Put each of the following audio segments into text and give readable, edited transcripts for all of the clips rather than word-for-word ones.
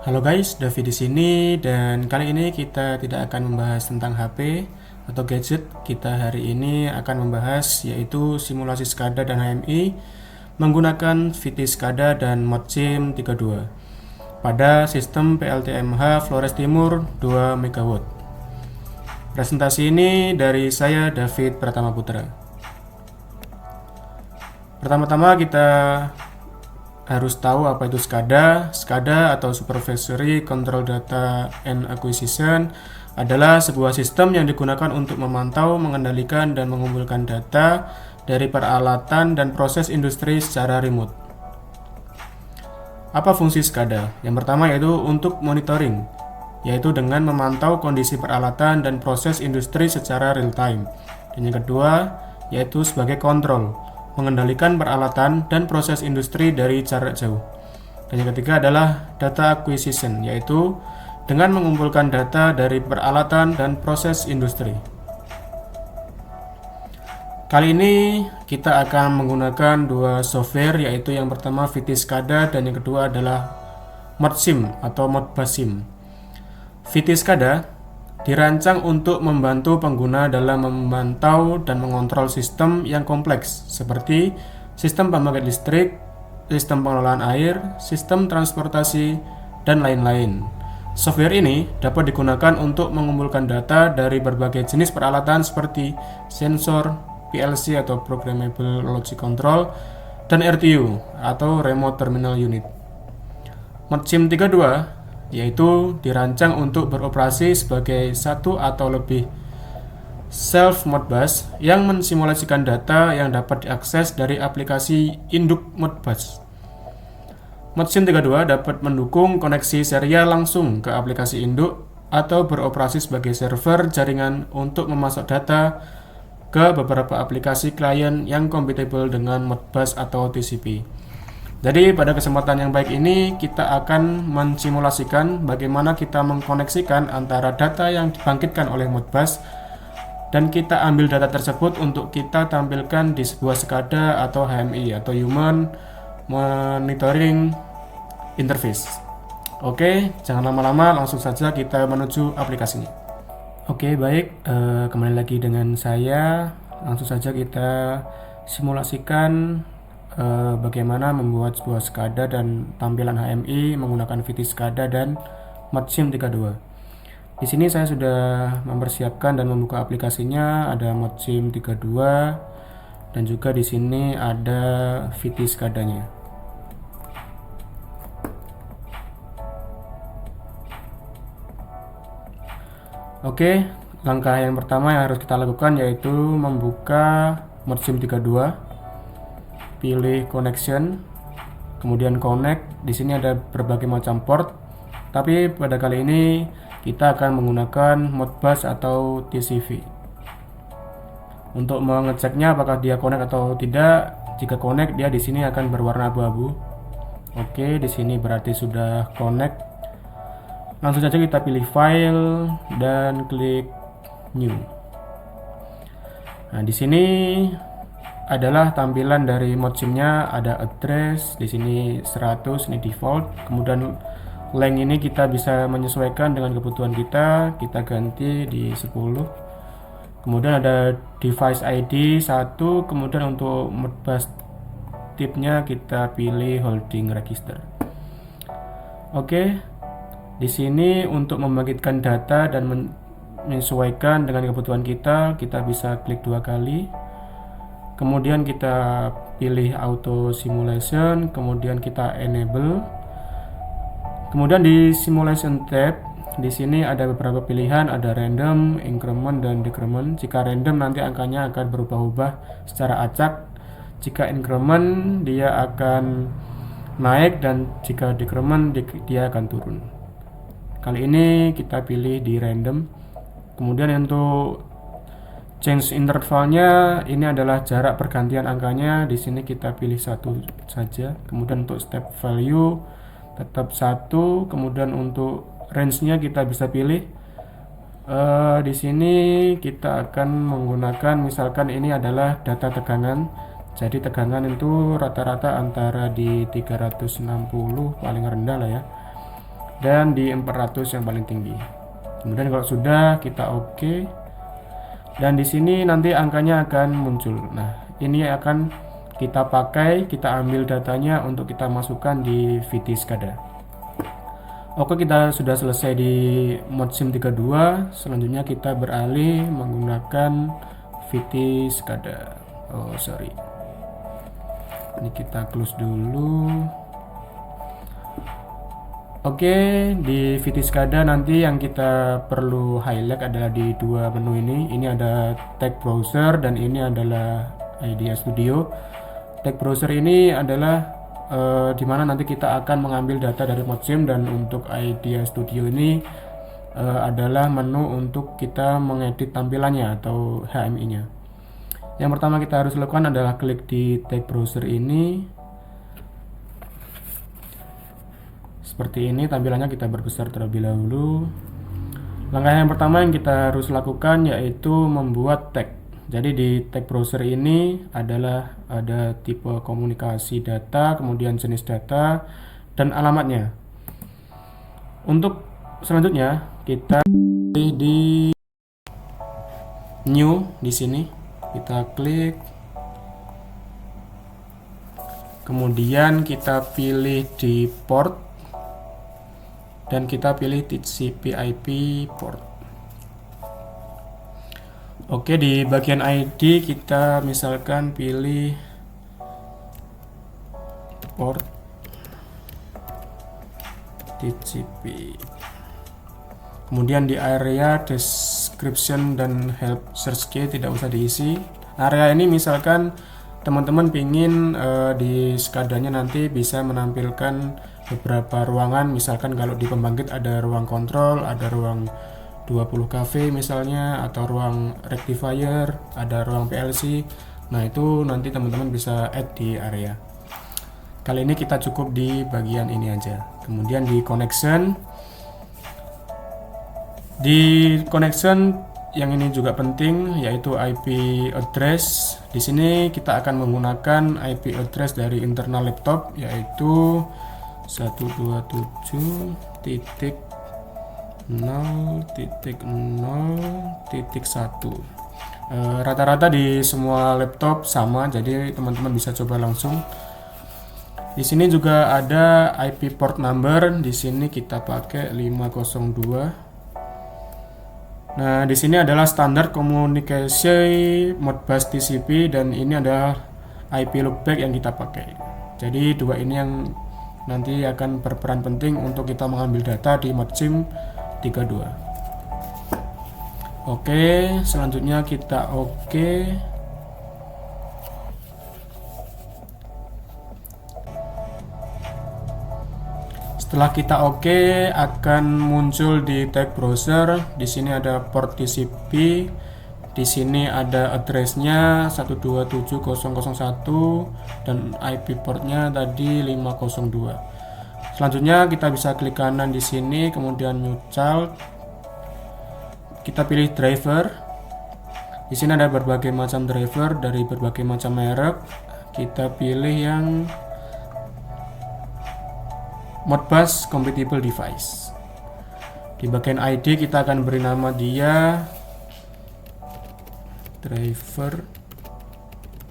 Halo guys, David di sini dan kali ini kita tidak akan membahas tentang HP atau gadget. Kita hari ini akan membahas yaitu simulasi SCADA dan HMI menggunakan VT SCADA dan ModSim 32 pada sistem PLTMH Flores Timur 2 MW. Presentasi ini dari saya David Pratama Putra. Pertama-tama kita harus tahu apa itu SCADA. SCADA atau Supervisory Control Data and Acquisition adalah sebuah sistem yang digunakan untuk memantau, mengendalikan, dan mengumpulkan data dari peralatan dan proses industri secara remote. Apa fungsi SCADA? Yang pertama yaitu untuk monitoring, yaitu dengan memantau kondisi peralatan dan proses industri secara real time. Dan yang kedua yaitu sebagai kontrol, mengendalikan peralatan dan proses industri dari jarak jauh. Dan yang ketiga adalah data acquisition, yaitu dengan mengumpulkan data dari peralatan dan proses industri. Kali ini kita akan menggunakan dua software, yaitu yang pertama VT SCADA dan yang kedua adalah ModSim atau Modbus Sim. VT SCADA dirancang untuk membantu pengguna dalam memantau dan mengontrol sistem yang kompleks seperti sistem pembangkit listrik, sistem pengelolaan air, sistem transportasi, dan lain-lain. Software ini dapat digunakan untuk mengumpulkan data dari berbagai jenis peralatan seperti sensor, PLC atau Programmable Logic Control, dan RTU atau Remote Terminal Unit. ModSim 32 yaitu dirancang untuk beroperasi sebagai satu atau lebih self Modbus yang mensimulasikan data yang dapat diakses dari aplikasi induk Modbus. ModSim 32 dapat mendukung koneksi serial langsung ke aplikasi induk atau beroperasi sebagai server jaringan untuk memasok data ke beberapa aplikasi klien yang compatible dengan Modbus atau TCP. Jadi pada kesempatan yang baik ini kita akan mensimulasikan bagaimana kita mengkoneksikan antara data yang dibangkitkan oleh Modbus dan kita ambil data tersebut untuk kita tampilkan di sebuah SCADA atau HMI atau Human Monitoring Interface. Oke, jangan lama-lama, langsung saja kita menuju aplikasinya. Oke, baik, kembali lagi dengan saya. Langsung saja kita simulasikan bagaimana membuat sebuah SCADA dan tampilan HMI menggunakan VT SCADA dan ModSim 32. Di sini saya sudah mempersiapkan dan membuka aplikasinya, ada ModSim 32 dan juga di sini ada VT SCADA-nya. Oke, langkah yang pertama yang harus kita lakukan yaitu membuka ModSim 32. Pilih connection, kemudian connect. Di sini ada berbagai macam port, tapi pada kali ini kita akan menggunakan Modbus atau TCP. Untuk mengeceknya apakah dia connect atau tidak, jika connect dia di sini akan berwarna abu-abu. Oke, di sini berarti sudah connect. Langsung saja kita pilih file dan klik new. Nah, di sini adalah tampilan dari ModSim-nya, ada address di sini 100, ini default. Kemudian length ini kita bisa menyesuaikan dengan kebutuhan kita ganti di 10. Kemudian ada device ID 1, kemudian untuk Modbus tipnya kita pilih holding register. Oke. Di sini untuk membangkitkan data dan menyesuaikan dengan kebutuhan kita bisa klik 2 kali. Kemudian kita pilih auto simulation, kemudian kita enable. Kemudian di simulation tab, di sini ada beberapa pilihan, ada random, increment, dan decrement. Jika random nanti angkanya akan berubah-ubah secara acak. Jika increment dia akan naik dan jika decrement dia akan turun. Kali ini kita pilih di random. Kemudian untuk change intervalnya ini adalah jarak pergantian angkanya. Di sini kita pilih 1 saja. Kemudian untuk step value tetap 1. Kemudian untuk range-nya kita bisa pilih. Di sini kita akan menggunakan, misalkan ini adalah data tegangan. Jadi tegangan itu rata-rata antara di 360 paling rendah lah ya. dan di 400 yang paling tinggi. Kemudian kalau sudah, kita oke. Dan di sini nanti angkanya akan muncul. Nah, ini akan kita pakai, kita ambil datanya untuk kita masukkan di VT SCADA. Oke, kita sudah selesai di ModSim 32. Selanjutnya kita beralih menggunakan VT SCADA. Oh, sorry. Ini kita close dulu. Oke, di VT SCADA nanti yang kita perlu highlight adalah di dua menu ini. Ini ada Tag Browser dan ini adalah Idea Studio. Tag Browser ini adalah dimana nanti kita akan mengambil data dari ModSim, dan untuk Idea Studio ini adalah menu untuk kita mengedit tampilannya atau HMI-nya. Yang pertama kita harus lakukan adalah klik di Tag Browser ini. Seperti ini tampilannya, kita berbesar terlebih dahulu. Langkah yang pertama yang kita harus lakukan yaitu membuat tag. Jadi di tag browser ini adalah ada tipe komunikasi data, kemudian jenis data, dan alamatnya. Untuk selanjutnya kita pilih di new, di sini kita klik. Kemudian kita pilih di port dan kita pilih TCP/IP port. Oke, di bagian ID kita misalkan pilih port TCP. Kemudian di area description dan help search key tidak usah diisi. Area ini misalkan teman-teman pingin di SCADA-nya nanti bisa menampilkan beberapa ruangan, misalkan kalau di pembangkit ada ruang kontrol, ada ruang 20 kV misalnya, atau ruang rectifier, ada ruang PLC. Nah, itu nanti teman-teman bisa add di area. Kali ini kita cukup di bagian ini aja. Kemudian di connection. Di connection yang ini juga penting, yaitu IP address. Di sini kita akan menggunakan IP address dari internal laptop, yaitu 127.0.0.1. Rata-rata di semua laptop sama, jadi teman-teman bisa coba langsung. Di sini juga ada IP port number. Di sini kita pakai 502. Nah, di sini adalah standar komunikasi Modbus TCP, dan ini adalah IP loopback yang kita pakai. Jadi dua ini yang nanti akan berperan penting untuk kita mengambil data di ModSim 32. Oke, selanjutnya kita oke. Setelah kita oke, akan muncul di tag browser. Di sini ada port TCP. Di sini ada addressnya 127.0.0.1 dan IP portnya tadi 502. Selanjutnya kita bisa klik kanan di sini, kemudian new child. Kita pilih driver. Di sini ada berbagai macam driver dari berbagai macam merek. Kita pilih yang Modbus compatible device. Di bagian ID kita akan beri nama dia driver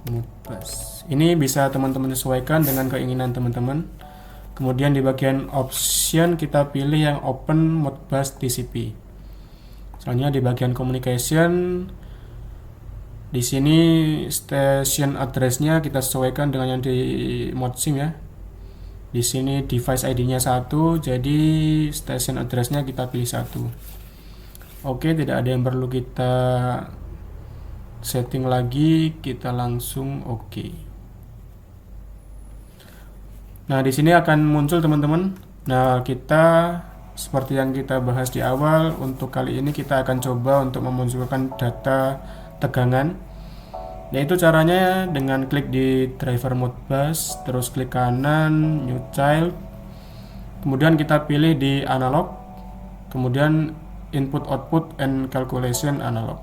Modbus. Ini bisa teman-teman sesuaikan dengan keinginan teman-teman. Kemudian di bagian option kita pilih yang open Modbus TCP. Selanjutnya di bagian communication, di sini station address-nya kita sesuaikan dengan yang di ModSim ya. Di sini device ID-nya 1, jadi station address-nya kita pilih 1. Oke, tidak ada yang perlu kita setting lagi, kita langsung oke. Nah, di sini akan muncul teman-teman. Nah, kita seperti yang kita bahas di awal, untuk kali ini kita akan coba untuk memunculkan data tegangan. Yaitu caranya dengan klik di driver Modbus, terus klik kanan new child, kemudian kita pilih di analog, kemudian input output and calculation analog.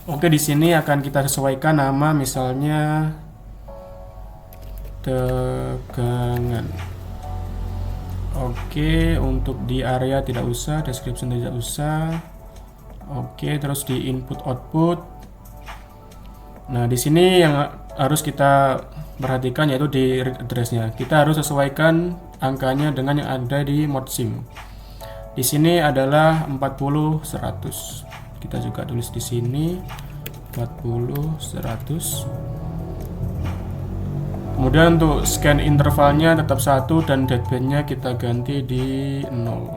Oke, di sini akan kita sesuaikan nama, misalnya tegangan. Oke, untuk di area tidak usah, description tidak usah. Oke, terus di input output. Nah, di sini yang harus kita perhatikan yaitu di read address-nya. Kita harus sesuaikan angkanya dengan yang ada di modsim. Di sini adalah 40 100. Kita juga tulis di sini 40 100. Kemudian untuk scan intervalnya tetap 1 dan deadbandnya kita ganti di 0.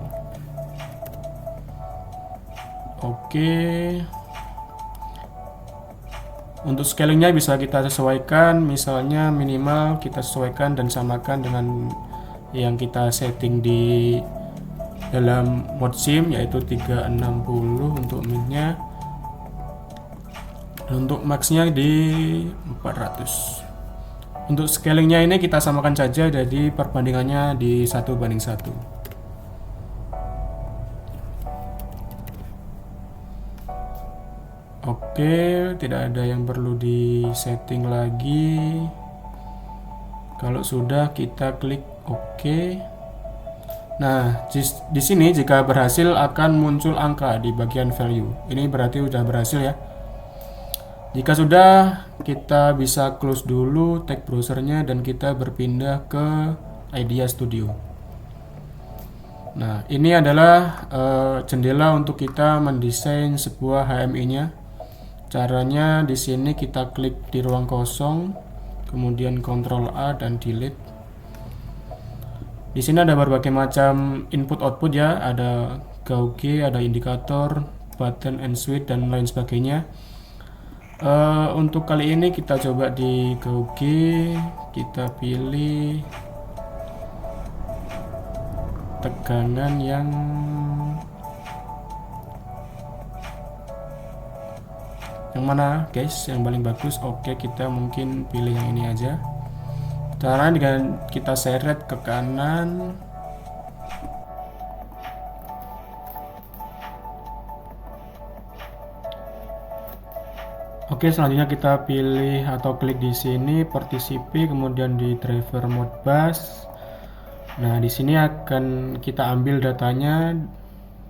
Oke. Untuk scalingnya bisa kita sesuaikan, misalnya minimal kita sesuaikan dan samakan dengan yang kita setting di dalam modsim, yaitu 360 untuk minnya, dan untuk maxnya di 400. Untuk scalingnya ini kita samakan saja, jadi perbandingannya di 1:1. Oke, tidak ada yang perlu di setting lagi. Kalau sudah, kita klik OK. Nah, di sini jika berhasil akan muncul angka di bagian value. Ini berarti sudah berhasil ya. Jika sudah, kita bisa close dulu tag browsernya dan kita berpindah ke Idea Studio. Nah, ini adalah jendela untuk kita mendesain sebuah HMI-nya. Caranya di sini kita klik di ruang kosong, kemudian Ctrl A dan delete. Di sini ada berbagai macam input output ya, ada GUG, ada indikator, button and switch dan lain sebagainya. Untuk kali ini kita coba di GUG, kita pilih tegangan yang mana guys, yang paling bagus. Oke, kita mungkin pilih yang ini aja. Caranya dengan kita seret ke kanan. Oke, selanjutnya kita pilih atau klik di sini participate, kemudian di driver modbus. Nah, di sini akan kita ambil datanya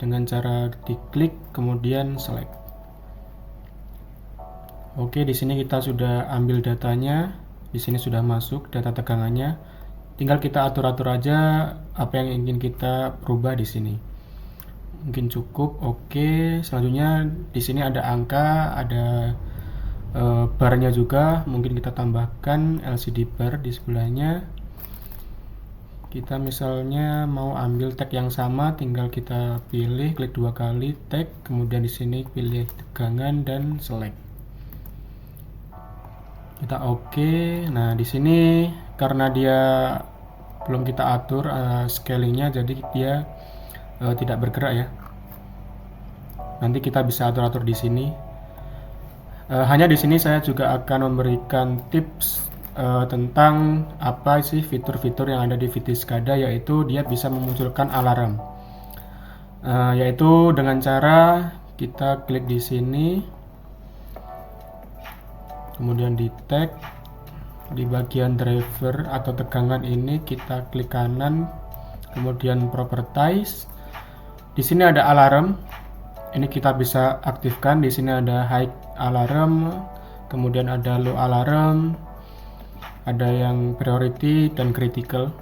dengan cara diklik kemudian select. Oke, di sini kita sudah ambil datanya. Di sini sudah masuk data tegangannya. Tinggal kita atur-atur aja apa yang ingin kita rubah di sini. Mungkin cukup. Oke, selanjutnya di sini ada angka, ada barnya juga. Mungkin kita tambahkan LCD bar di sebelahnya. Kita misalnya mau ambil tag yang sama, tinggal kita pilih, klik 2 kali tag, kemudian di sini pilih tegangan dan select. Kita oke. Nah, di sini karena dia belum kita atur scalingnya, jadi dia tidak bergerak ya. Nanti kita bisa atur-atur di sini. Hanya di sini saya juga akan memberikan tips tentang apa sih fitur-fitur yang ada di VT SCADA, yaitu dia bisa memunculkan alarm. Yaitu dengan cara kita klik di sini. Kemudian di tag, di bagian driver atau tegangan ini kita klik kanan, kemudian properties. Di sini ada alarm. Ini kita bisa aktifkan. Di sini ada high alarm, kemudian ada low alarm, ada yang priority dan critical.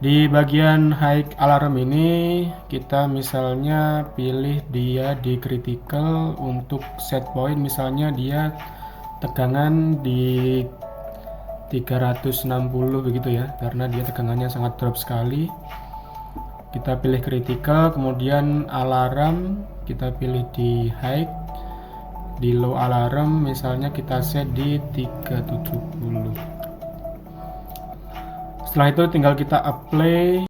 Di bagian high alarm ini kita misalnya pilih dia di critical untuk set point, misalnya dia tegangan di 360 begitu ya, karena dia tegangannya sangat drop sekali. Kita pilih critical, kemudian alarm kita pilih di high. Di low alarm misalnya kita set di 370. Setelah itu tinggal kita apply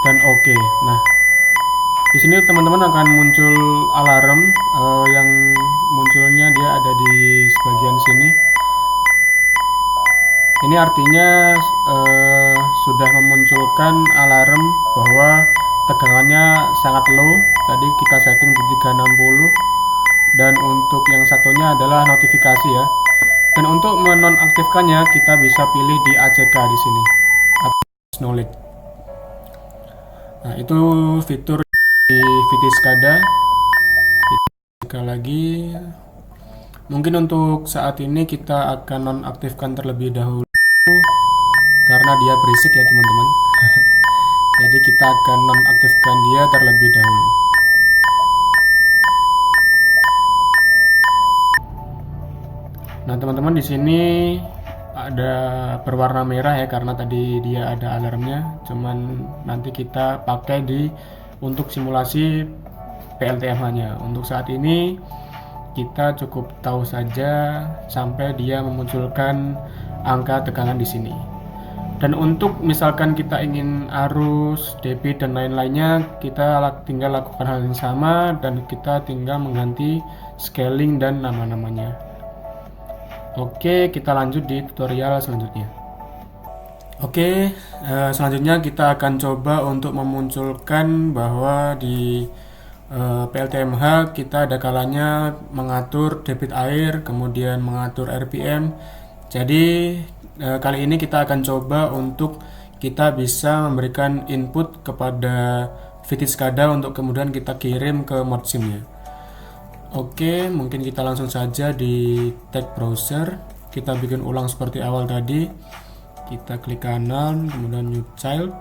dan oke. Nah, di sini teman-teman akan muncul alarm yang munculnya dia ada di sebagian sini. Ini artinya sudah memunculkan alarm bahwa tegangannya sangat low. Tadi kita setting di 360. Dan untuk yang satunya adalah notifikasi ya. Dan untuk menonaktifkannya kita bisa pilih di ACK di sini. Knowledge. Nah, itu fitur di Vitiskada. Sekali lagi, mungkin untuk saat ini kita akan nonaktifkan terlebih dahulu karena dia berisik ya teman-teman. Jadi kita akan nonaktifkan dia terlebih dahulu. Nah, teman-teman, di sini ada berwarna merah ya karena tadi dia ada alarmnya. Cuman nanti kita pakai untuk simulasi PLTMH-nya. Untuk saat ini kita cukup tahu saja sampai dia memunculkan angka tegangan di sini. Dan untuk misalkan kita ingin arus, debit dan lain-lainnya, kita tinggal lakukan hal yang sama dan kita tinggal mengganti scaling dan nama-namanya. Oke, kita lanjut di tutorial selanjutnya. Oke, selanjutnya kita akan coba untuk memunculkan bahwa di PLTMH kita ada kalanya mengatur debit air, kemudian mengatur RPM. Jadi kali ini kita akan coba untuk kita bisa memberikan input kepada Vitiskada untuk kemudian kita kirim ke ModSim-nya. Oke, mungkin kita langsung saja di tab browser. Kita bikin ulang seperti awal tadi. Kita klik kanan, kemudian new child,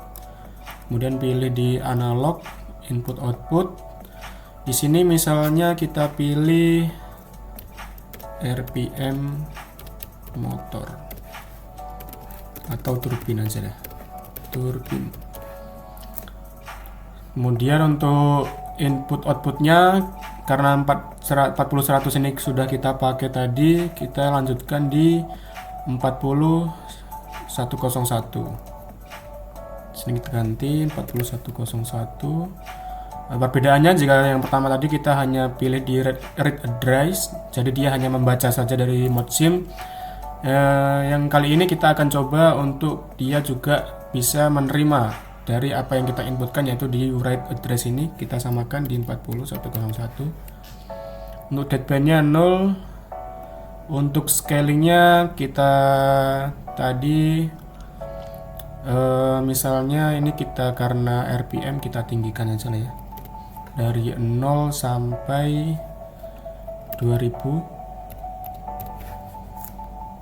kemudian pilih di analog input output. Di sini misalnya kita pilih RPM motor atau turbin aja deh, turbin. Kemudian untuk input outputnya, karena 40-100 ini sudah kita pakai tadi, kita lanjutkan di 40101. Sini kita ganti 40101. Perbedaannya, jika yang pertama tadi kita hanya pilih di read address, jadi dia hanya membaca saja dari ModSim. Yang kali ini kita akan coba untuk dia juga bisa menerima dari apa yang kita inputkan, yaitu di write address ini kita samakan di 40101. Untuk deadband-nya 0. Untuk scalingnya kita tadi misalnya ini kita karena RPM kita tinggikan aja lah ya, dari 0 sampai 2000.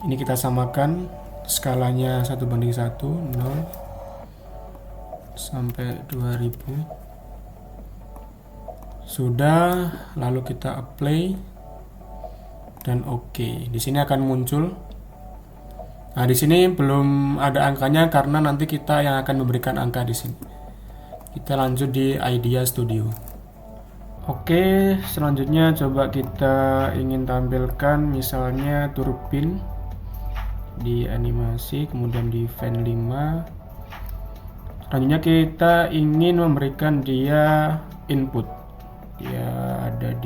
Ini kita samakan skalanya 1:1, 0 sampai 2000. Sudah, lalu kita apply dan oke. Di sini akan muncul. Nah, di sini belum ada angkanya karena nanti kita yang akan memberikan angka di sini. Kita lanjut di Idea Studio. Oke, selanjutnya coba kita ingin tampilkan misalnya turbin di animasi, kemudian di fan 5. Selanjutnya kita ingin memberikan dia input. Dia ada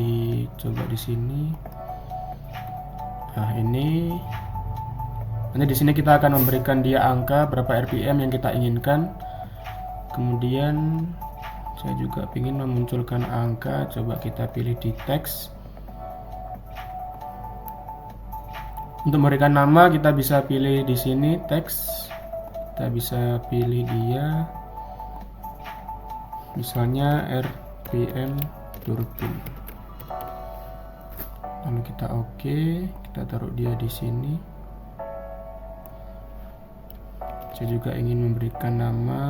coba di sini. Nah, ini. Nanti di sini kita akan memberikan dia angka berapa RPM yang kita inginkan. Kemudian saya juga ingin memunculkan angka, coba kita pilih di teks. Untuk memberikan nama kita bisa pilih di sini teks. Kita bisa pilih dia misalnya RPM turbin. Lalu kita oke, kita taruh dia di sini. Saya juga ingin memberikan nama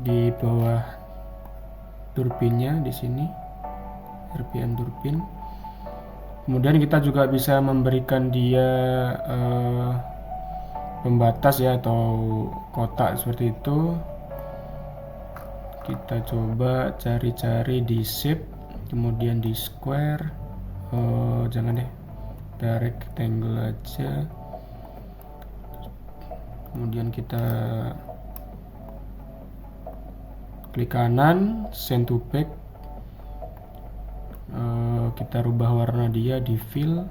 di bawah turbinnya di sini, RPM turbin. Kemudian kita juga bisa memberikan dia pembatas ya, atau kotak seperti itu. Kita coba cari-cari di shape, kemudian di square. Jangan deh, kita rectangle aja. Kemudian kita klik kanan, send to back. Kita rubah warna dia di fill.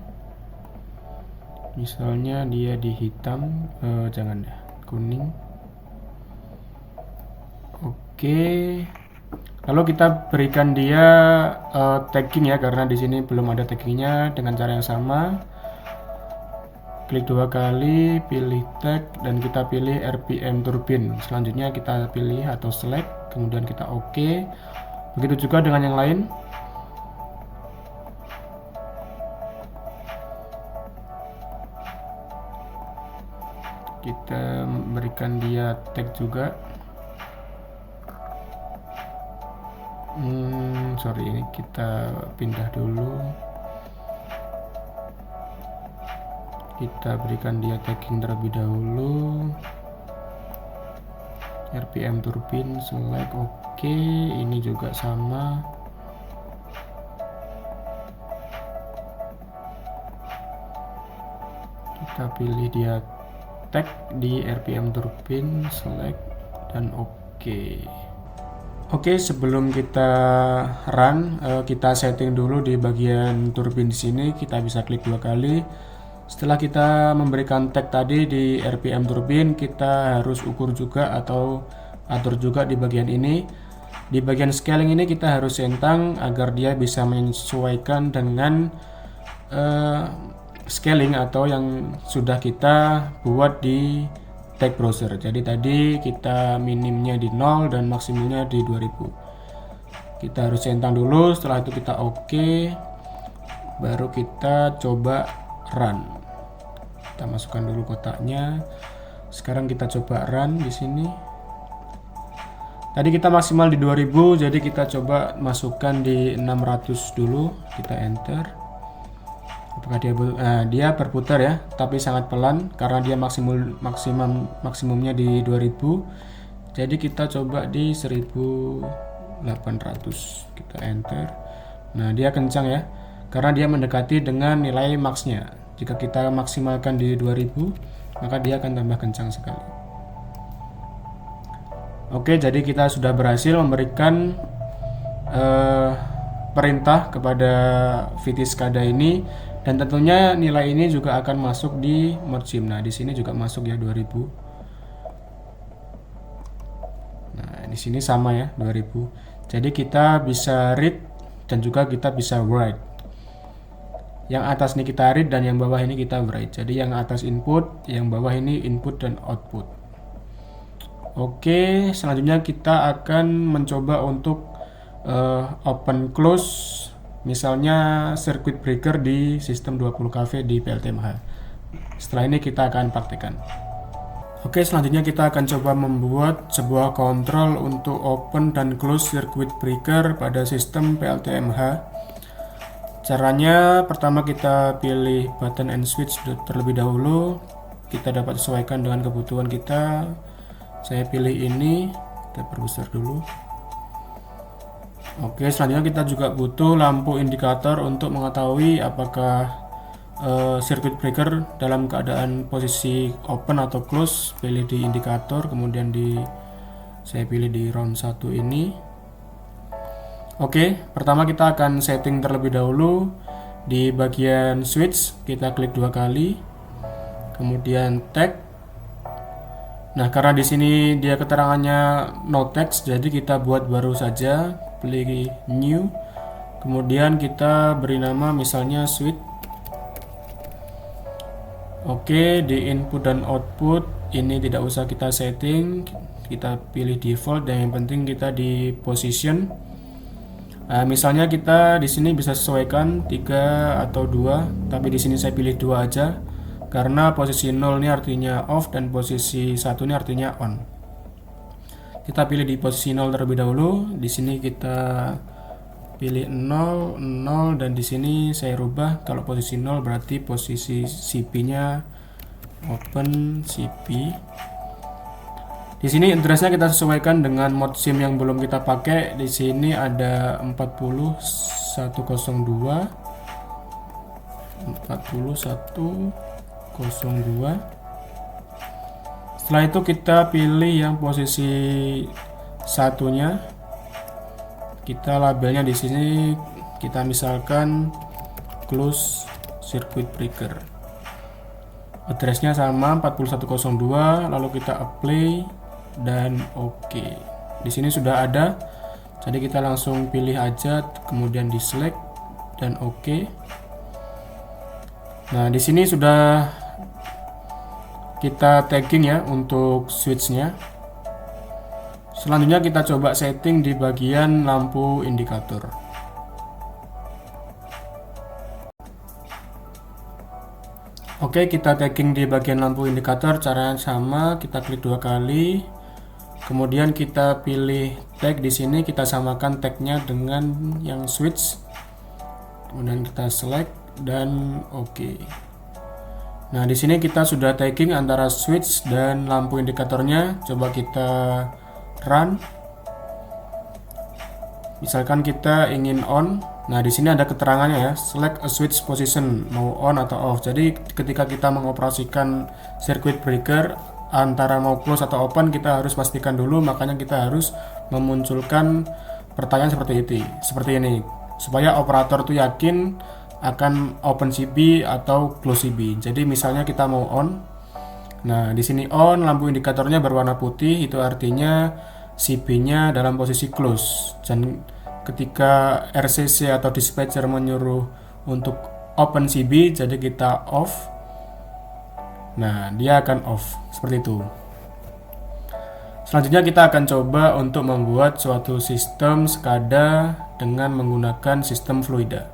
Misalnya dia di hitam, jangan deh, kuning. Oke. Lalu kita berikan dia tagging ya, karena di sini belum ada taggingnya. Dengan cara yang sama, klik 2 kali, pilih tag dan kita pilih RPM turbin. Selanjutnya kita pilih atau select, kemudian kita OK. Begitu juga dengan yang lain. Kita berikan dia tag juga. Sorry, ini kita pindah dulu. Kita berikan dia tagging terlebih dahulu. RPM turbin, select, OK. Ini juga sama. Kita pilih dia tag di RPM turbin, select, dan OK. Oke, sebelum kita run, kita setting dulu di bagian turbin di sini. Kita bisa klik 2 kali. Setelah kita memberikan tag tadi di RPM turbin, kita harus ukur juga atau atur juga di bagian ini. Di bagian scaling ini kita harus centang agar dia bisa menyesuaikan dengan scaling atau yang sudah kita buat di tag browser. Jadi tadi kita minimnya di 0 dan maksimumnya di 2000. Kita harus centang dulu, setelah itu kita OK. Baru kita coba run. Kita masukkan dulu kotaknya. Sekarang kita coba run di sini. Tadi kita maksimal di 2000, jadi kita coba masukkan di 600 dulu. Kita enter. Apakah dia berputar ya, tapi sangat pelan karena dia maksimumnya di 2000. Jadi kita coba di 1800. Kita enter. Nah, dia kencang ya, karena dia mendekati dengan nilai max-nya. Jika kita maksimalkan di 2000, maka dia akan tambah kencang sekali. Oke, jadi kita sudah berhasil memberikan perintah kepada VT SCADA ini, dan tentunya nilai ini juga akan masuk di ModSim. Nah, di sini juga masuk ya 2000. Nah, di sini sama ya 2000. Jadi kita bisa read dan juga kita bisa write. Yang atas ini kita read dan yang bawah ini kita write. Jadi yang atas input, yang bawah ini input dan output. Oke, selanjutnya kita akan mencoba untuk open close, misalnya circuit breaker di sistem 20 kV di PLTMH. Setelah ini kita akan praktekkan. Oke, selanjutnya kita akan coba membuat sebuah kontrol untuk open dan close circuit breaker pada sistem PLTMH. Caranya, pertama kita pilih button and switch terlebih dahulu. Kita dapat sesuaikan dengan kebutuhan kita. Saya pilih ini, kita perbesar dulu. Oke, selanjutnya kita juga butuh lampu indikator untuk mengetahui apakah circuit breaker dalam keadaan posisi open atau close. Pilih di indikator, kemudian saya pilih di round 1 ini. Oke, pertama kita akan setting terlebih dahulu di bagian switch. Kita klik 2 kali, kemudian tag. Nah, karena di sini dia keterangannya no text, jadi kita buat baru saja. Pilih new, kemudian kita beri nama misalnya switch. Oke, di input dan output ini tidak usah kita setting, kita pilih default dan yang penting kita di position. Misalnya kita di sini bisa sesuaikan 3 atau 2, tapi di sini saya pilih 2 aja karena posisi 0 ini artinya off dan posisi 1 ini artinya on. Kita pilih di posisi 0 terlebih dahulu. Di sini kita pilih 0, 0 dan di sini saya rubah. Kalau posisi 0 berarti posisi CP-nya open CP. Di sini address-nya kita sesuaikan dengan ModSim yang belum kita pakai. Di sini ada 40102. Setelah itu kita pilih yang posisi satunya. Kita labelnya di sini kita misalkan close circuit breaker. Addressnya sama 40102, lalu kita apply dan OK. Di sini sudah ada. Jadi kita langsung pilih aja, kemudian di select dan OK. Nah, di sini sudah kita tagging ya untuk switchnya. Selanjutnya kita coba setting di bagian lampu indikator. Oke, kita tagging di bagian lampu indikator, caranya sama, kita klik 2 kali. Kemudian kita pilih tag di sini, kita samakan tagnya dengan yang switch. Kemudian kita select dan oke. Nah, di sini kita sudah tagging antara switch dan lampu indikatornya. Coba kita run. Misalkan kita ingin on. Nah, di sini ada keterangannya ya, select a switch position, mau on atau off. Jadi ketika kita mengoperasikan circuit breaker antara mau close atau open, kita harus pastikan dulu, makanya kita harus memunculkan pertanyaan seperti ini supaya operator itu yakin akan open CB atau close CB. Jadi misalnya kita mau on. Nah, di sini on, lampu indikatornya berwarna putih, itu artinya CB-nya dalam posisi close. Dan ketika RCC atau dispatcher menyuruh untuk open CB, jadi kita off. Nah, dia akan off seperti itu. Selanjutnya kita akan coba untuk membuat suatu sistem SCADA dengan menggunakan sistem fluida.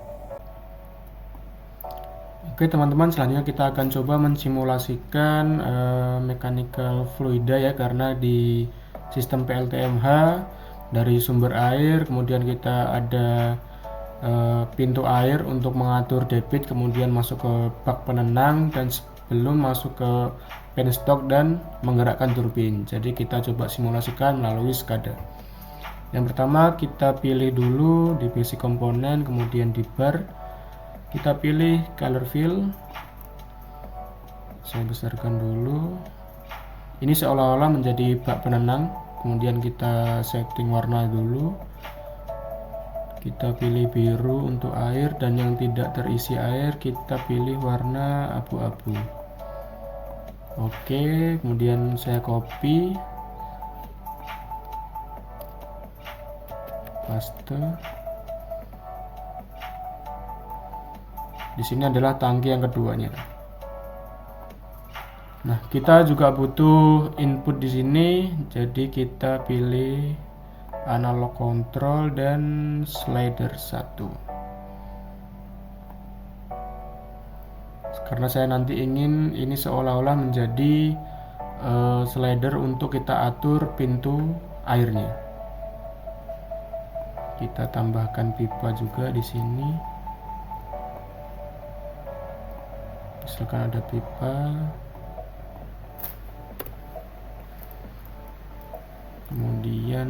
Oke teman-teman, selanjutnya kita akan coba mensimulasikan mechanical fluida ya, karena di sistem PLTMH dari sumber air, kemudian kita ada pintu air untuk mengatur debit, kemudian masuk ke bak penenang dan belum masuk ke penstock dan menggerakkan turbin. Jadi kita coba simulasikan melalui SCADA. Yang pertama kita pilih dulu di basic komponen, kemudian di bar kita pilih color fill. Saya besarkan dulu. Ini seolah-olah menjadi bak penenang. Kemudian kita setting warna dulu. Kita pilih biru untuk air, dan yang tidak terisi air kita pilih warna abu-abu. Oke, kemudian saya copy, paste. Di sini adalah tangki yang keduanya. Nah, kita juga butuh input di sini, jadi kita pilih analog control dan slider 1. Karena saya nanti ingin ini seolah-olah menjadi slider untuk kita atur pintu airnya. Kita tambahkan pipa juga di sini. Misalkan ada pipa. Kemudian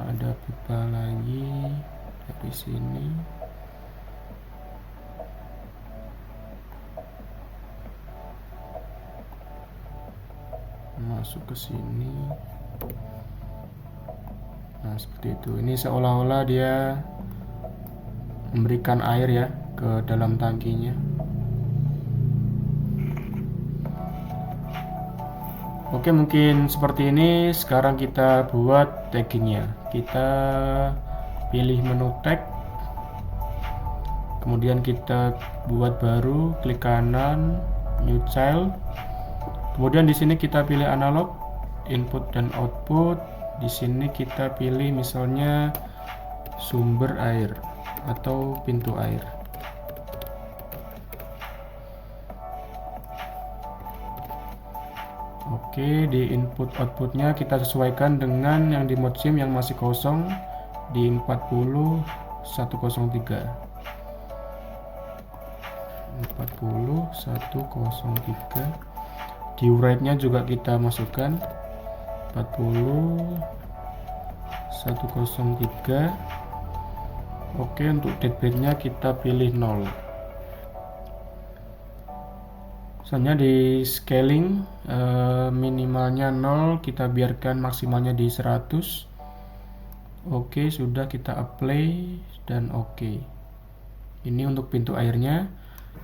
ada pipa lagi dari sini. Masuk ke sini. Nah, seperti itu. Ini seolah-olah dia memberikan air ya ke dalam tangkinya. Oke, mungkin seperti ini. Sekarang kita buat taggingnya. Kita pilih menu tag, kemudian kita buat baru, klik kanan, new child. Kemudian di sini kita pilih analog, input dan output. Di sini kita pilih misalnya sumber air atau pintu air. Oke, di input outputnya kita sesuaikan dengan yang di mode sim yang masih kosong di 40103. 40103. Di write-nya juga kita masukkan 40103. Oke, untuk deadbed-nya kita pilih 0. Selanjutnya di scaling minimalnya 0, kita biarkan maksimalnya di 100. Oke, sudah, kita apply dan oke. Ini untuk pintu airnya.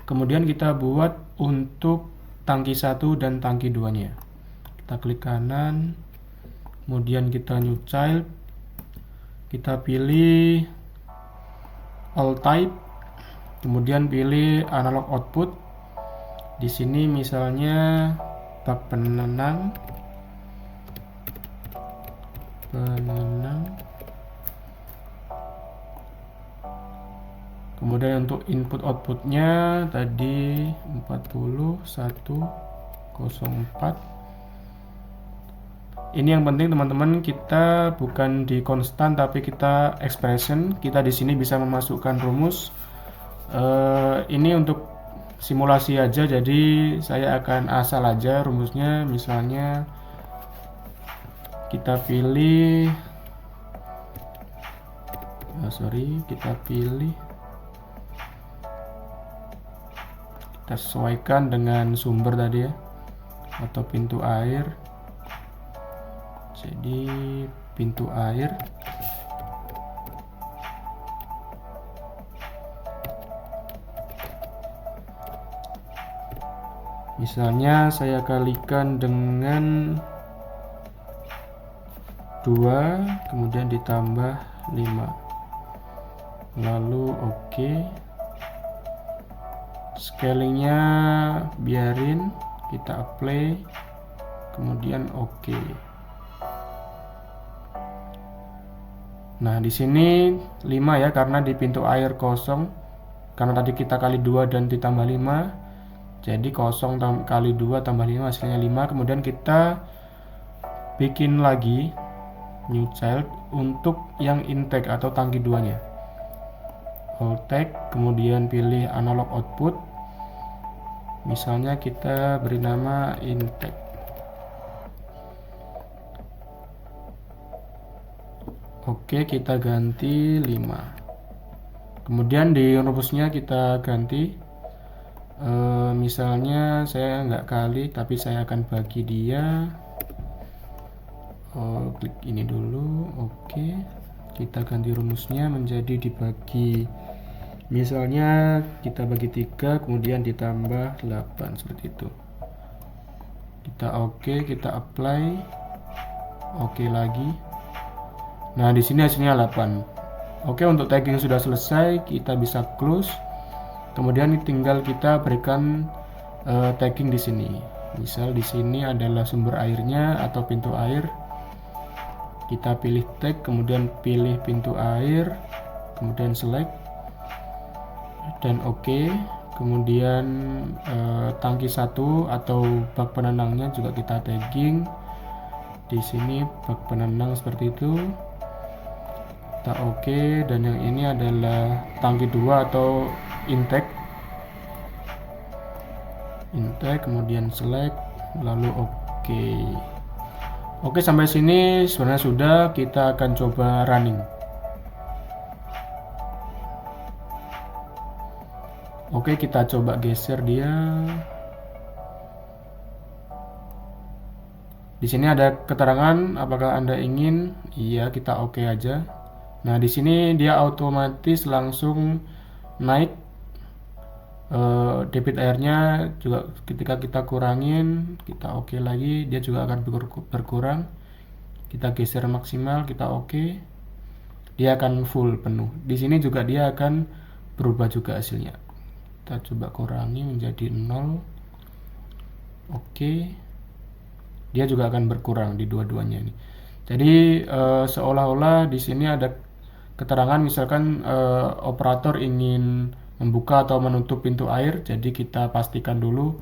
Kemudian kita buat untuk tangki 1 dan tangki 2-nya. Kita klik kanan, kemudian kita new child, kita pilih all type, kemudian pilih analog output. Di sini misalnya bak penenang. Kemudian untuk input outputnya tadi 40104. Ini yang penting teman-teman, kita bukan di konstan tapi kita expression. Kita di sini bisa memasukkan rumus. Ini untuk simulasi aja, jadi saya akan asal aja rumusnya. Misalnya kita pilih kita sesuaikan dengan sumber tadi ya, atau pintu air. Jadi pintu air misalnya saya kalikan dengan 2 kemudian ditambah 5, lalu oke. Scalingnya biarin, kita apply, kemudian oke. Nah di sini 5 ya, karena di pintu air kosong, karena tadi kita kali 2 dan ditambah 5, jadi kosong kali 2 tambah 5 hasilnya 5. Kemudian kita bikin lagi new child untuk yang intake atau tangki 2 nya. All tag, kemudian pilih analog output, misalnya kita beri nama intake. Oke, kita ganti 5. Kemudian di rumusnya kita ganti, misalnya saya nggak kali tapi saya akan bagi dia. Klik ini dulu. Oke, kita ganti rumusnya menjadi dibagi, misalnya kita bagi 3 kemudian ditambah 8 seperti itu. Kita oke, kita apply, oke lagi. Nah di sini hasilnya 8. Oke, untuk tagging sudah selesai, kita bisa close. Kemudian tinggal kita berikan tagging di sini. Misal di sini adalah sumber airnya atau pintu air. Kita pilih tag, kemudian pilih pintu air, kemudian select dan oke. Kemudian tangki 1 atau bak penenangnya juga kita tagging. Di sini bak penenang seperti itu. Kita oke, dan yang ini adalah tangki 2 atau intake, kemudian select, lalu oke. Oke, sampai sini sebenarnya sudah. Kita akan coba running. Oke, kita coba geser dia. Di sini ada keterangan apakah Anda ingin. Iya, kita oke aja. Nah, di sini dia otomatis langsung naik debit airnya. Juga ketika kita kurangin, kita oke lagi, dia juga akan berkurang. Kita geser maksimal, kita oke, dia akan full penuh. Di sini juga dia akan berubah juga hasilnya. Kita coba kurangi menjadi 0. Oke, dia juga akan berkurang di dua-duanya ini. Jadi seolah-olah di sini ada keterangan misalkan operator ingin membuka atau menutup pintu air, jadi kita pastikan dulu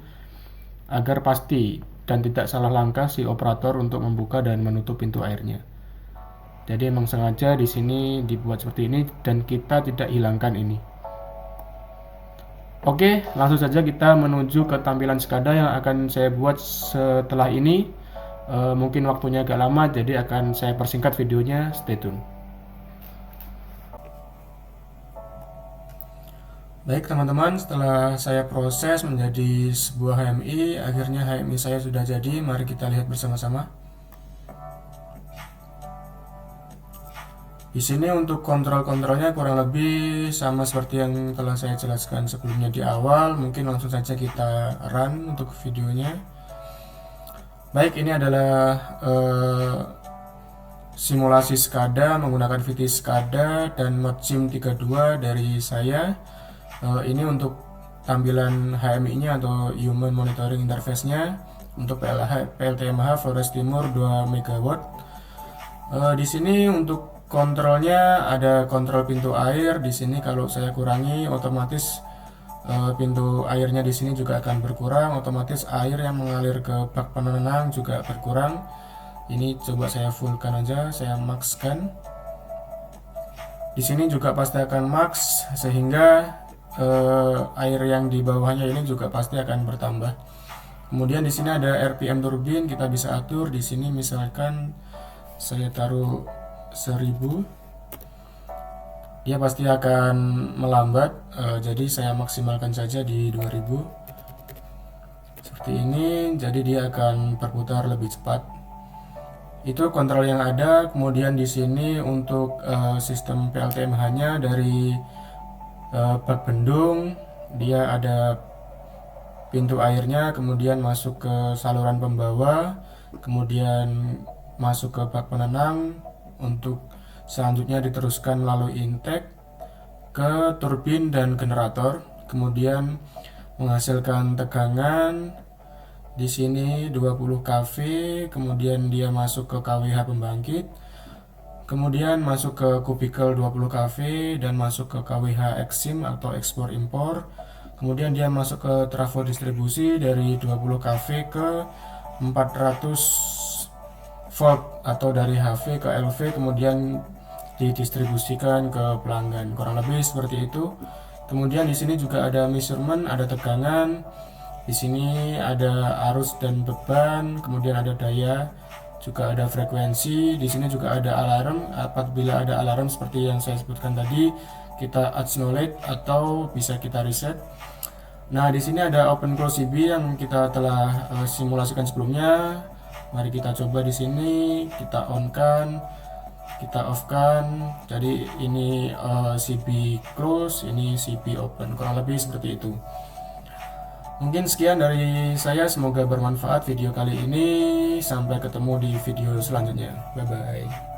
agar pasti dan tidak salah langkah si operator untuk membuka dan menutup pintu airnya. Jadi emang sengaja di sini dibuat seperti ini dan kita tidak hilangkan ini. Oke, langsung saja kita menuju ke tampilan SCADA yang akan saya buat setelah ini. Mungkin waktunya agak lama, jadi akan saya persingkat videonya. Stay tune. Baik teman-teman, setelah saya proses menjadi sebuah HMI, akhirnya HMI saya sudah jadi. Mari kita lihat bersama-sama. Di sini untuk kontrol-kontrolnya kurang lebih sama seperti yang telah saya jelaskan sebelumnya di awal. Mungkin langsung saja kita run untuk videonya. Baik, ini adalah simulasi SCADA menggunakan VT SCADA dan ModSim 32 dari saya. Ini untuk tampilan HMI nya atau Human Monitoring Interface nya. untuk PLTMH Flores Timur 2 MW. Di sini untuk kontrolnya ada kontrol pintu air. Di sini kalau saya kurangi, otomatis pintu airnya di sini juga akan berkurang. Otomatis air yang mengalir ke bak penenang juga berkurang. Ini coba saya fullkan aja, saya maxkan. Di sini juga pasti akan max, sehingga air yang di bawahnya ini juga pasti akan bertambah. Kemudian di sini ada RPM turbin, kita bisa atur. Di sini misalkan saya taruh 1000, dia pasti akan melambat. Jadi saya maksimalkan saja di 2000. Seperti ini, jadi dia akan berputar lebih cepat. Itu kontrol yang ada. Kemudian di sini untuk sistem PLTMH-nya dari bak bendung, dia ada pintu airnya, kemudian masuk ke saluran pembawa, kemudian masuk ke bak penenang, untuk selanjutnya diteruskan melalui intake ke turbin dan generator, kemudian menghasilkan tegangan di sini 20 kV, kemudian dia masuk ke kWh pembangkit, kemudian masuk ke kubikel 20 kV dan masuk ke kWh exim atau ekspor impor. Kemudian dia masuk ke trafo distribusi dari 20 kV ke 400 volt atau dari HV ke LV, kemudian didistribusikan ke pelanggan. Kurang lebih seperti itu. Kemudian di sini juga ada measurement, ada tegangan. Di sini ada arus dan beban, kemudian ada daya, juga ada frekuensi. Di sini juga ada alarm. Apabila ada alarm seperti yang saya sebutkan tadi, kita acknowledge atau bisa kita reset. Nah, di sini ada open close CB yang kita telah simulasikan sebelumnya. Mari kita coba di sini, kita on kan, kita off kan. Jadi ini CB close, ini CB open. Kurang lebih seperti itu. Mungkin sekian dari saya, semoga bermanfaat video kali ini. Sampai ketemu di video selanjutnya. Bye bye.